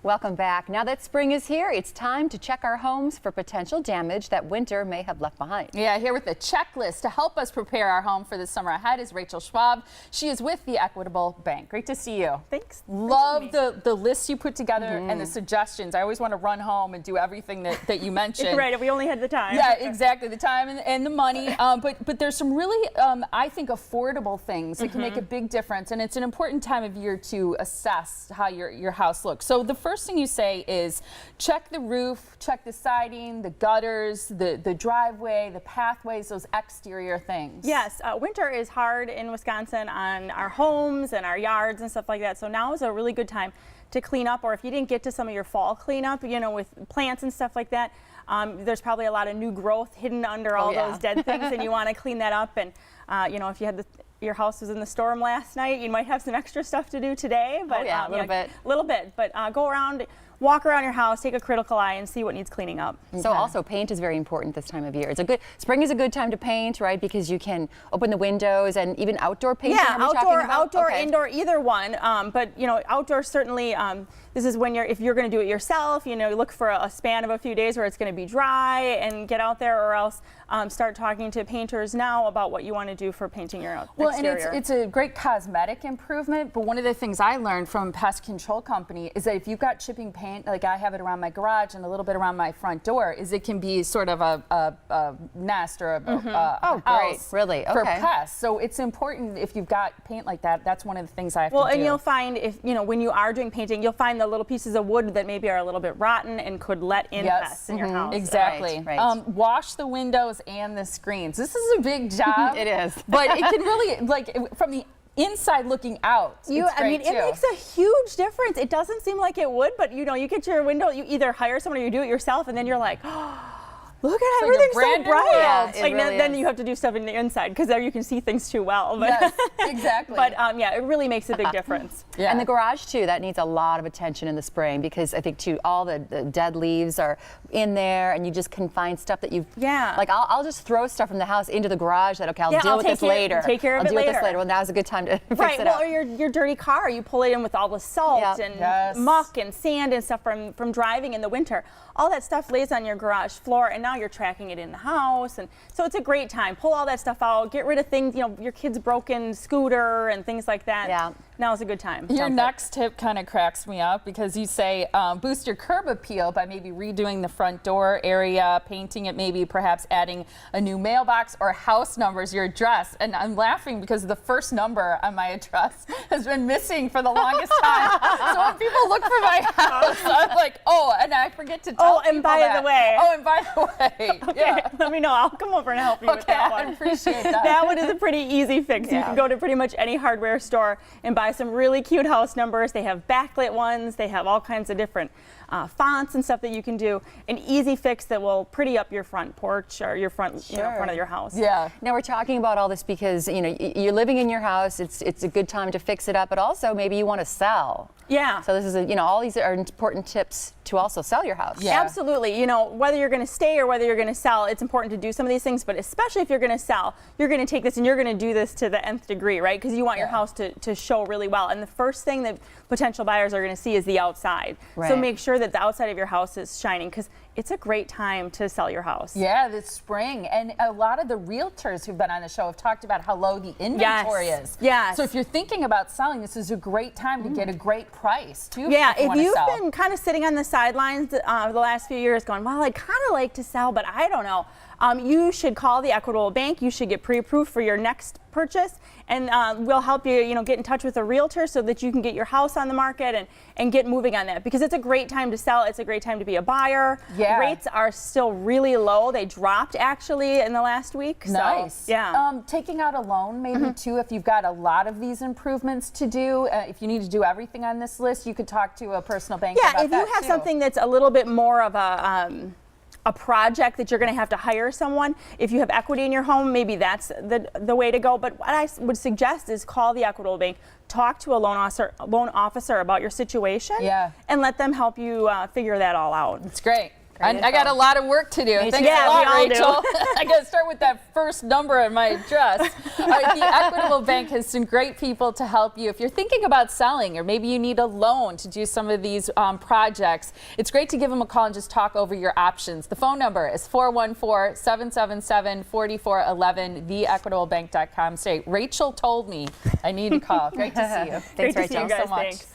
Welcome back. Now that spring is here, it's time to check our homes for potential damage that winter may have left behind. Yeah, here with the checklist to help us prepare our home for the summer ahead is Rachel Schwab. She is with the Equitable Bank. Great to see you. Thanks. Love the list you put together and the suggestions. I always want to run home and do everything that you mentioned. Right, if we only had the time. Yeah, exactly. The time and the money. But there's some really, I think, affordable things that can make a big difference. And it's an important time of year to assess how your house looks. So the first thing you say is check the roof, check the siding, the gutters, the driveway, the pathways, those exterior things. Yes, winter is hard in Wisconsin on our homes and our yards and stuff like that. So now is a really good time to clean up, or if you didn't get to some of your fall cleanup, you know, with plants and stuff like that, there's probably a lot of new growth hidden under all those dead things, and you want to clean that up. And you know, if you had your house was in the storm last night, you might have some extra stuff to do today. But a little bit. But go around, walk around your house, take a critical eye, and see what needs cleaning up. So also paint is very important this time of year. Spring is a good time to paint, right? Because you can open the windows and even outdoor painting. Yeah, outdoor, indoor, either one. But you know, outdoor certainly. This is when if you're going to do it yourself, you know, look for a span of a few days where it's going to be dry and get out there, or else start talking to painters now about what you want to do for painting your exterior. And it's a great cosmetic improvement, but one of the things I learned from a pest control company is that if you've got chipping paint, like I have it around my garage and a little bit around my front door, is it can be sort of a nest or a house for pests. So it's important if you've got paint like that. That's one of the things I have to do. Well, and you'll find when you are doing painting, you'll find the little pieces of wood that maybe are a little bit rotten and could let in pests in your house. Exactly. Right. Wash the windows and the screens. This is a big job. It is. But it can really, like, from the inside looking out, I mean, it makes a huge difference. It doesn't seem like it would, but you know, you get to your window, you either hire someone or you do it yourself, and then you're like, look at everything so bright. Yeah, like then you have to do stuff in the inside because there you can see things too well. But yes, exactly. But yeah, it really makes a big difference. Yeah. And the garage too, that needs a lot of attention in the spring, because I think too all the dead leaves are in there, and you just can find stuff that you've like I'll just throw stuff from the house into the garage that I'll deal with this later. Take care of it later. I'll deal with this later. Well, now's a good time to fix it up. Or your dirty car, you pull it in with all the salt and muck and sand and stuff from driving in the winter. All that stuff lays on your garage floor, and now you're tracking it in the house, and so it's a great time. Pull all that stuff out, get rid of things, you know, your kid's broken scooter and things like that. Yeah. Now is a good time. Your next tip kind of cracks me up, because you say boost your curb appeal by maybe redoing the front door area, painting it, maybe perhaps adding a new mailbox or house numbers, your address. And I'm laughing because the first number on my address has been missing for the longest time. So when people look for my house, I'm like, oh, and I forget to tell people the way. Oh, and by the way. Okay, let me know. I'll come over and help you with that one. I appreciate that. That one is a pretty easy fix. You can go to pretty much any hardware store and buy some really cute house numbers. They have backlit ones. They have all kinds of different fonts and stuff that you can do. An easy fix that will pretty up your front porch or your front, front of your house. Yeah. Now we're talking about all this because you're living in your house. It's a good time to fix it up, but also maybe you want to sell. Yeah. So this is all these are important tips to also sell your house. Yeah. Absolutely. You know, whether you're going to stay or whether you're going to sell, it's important to do some of these things, but especially if you're going to sell, you're going to take this and you're going to do this to the nth degree, right? Because you want your house to show really well. And the first thing that potential buyers are going to see is the outside. Right. So make sure that the outside of your house is shining, because it's a great time to sell your house. Yeah, this spring. And a lot of the realtors who've been on the show have talked about how low the inventory is. Yes. So if you're thinking about selling, this is a great time to get a great price too. Yeah, if you've been kind of sitting on the sidelines the last few years going, well, I'd kind of like to sell, but I don't know. You should call the Equitable Bank. You should get pre-approved for your next purchase, and we'll help you, get in touch with a realtor so that you can get your house on the market and get moving on that, because it's a great time to sell. It's a great time to be a buyer. Yeah. Rates are still really low. They dropped actually in the last week. Nice. So, yeah. Taking out a loan maybe too, if you've got a lot of these improvements to do. If you need to do everything on this list, you could talk to a personal banker about that. Yeah, if you have something that's a little bit more of a project that you're going to have to hire someone. If you have equity in your home, maybe that's the way to go. But what I would suggest is call the Equitable Bank, talk to a loan officer about your situation, and let them help you figure that all out. It's great. I got a lot of work to do. Thanks Yeah, a lot, we all do. Rachel. I got to start with that first number in my address. The Equitable Bank has some great people to help you. If you're thinking about selling, or maybe you need a loan to do some of these projects, it's great to give them a call and just talk over your options. The phone number is 414-777-4411, theequitablebank.com. Say, Rachel told me I need to call. Great to see you. Thanks, Great to see Rachel. you guys. so much. Thanks.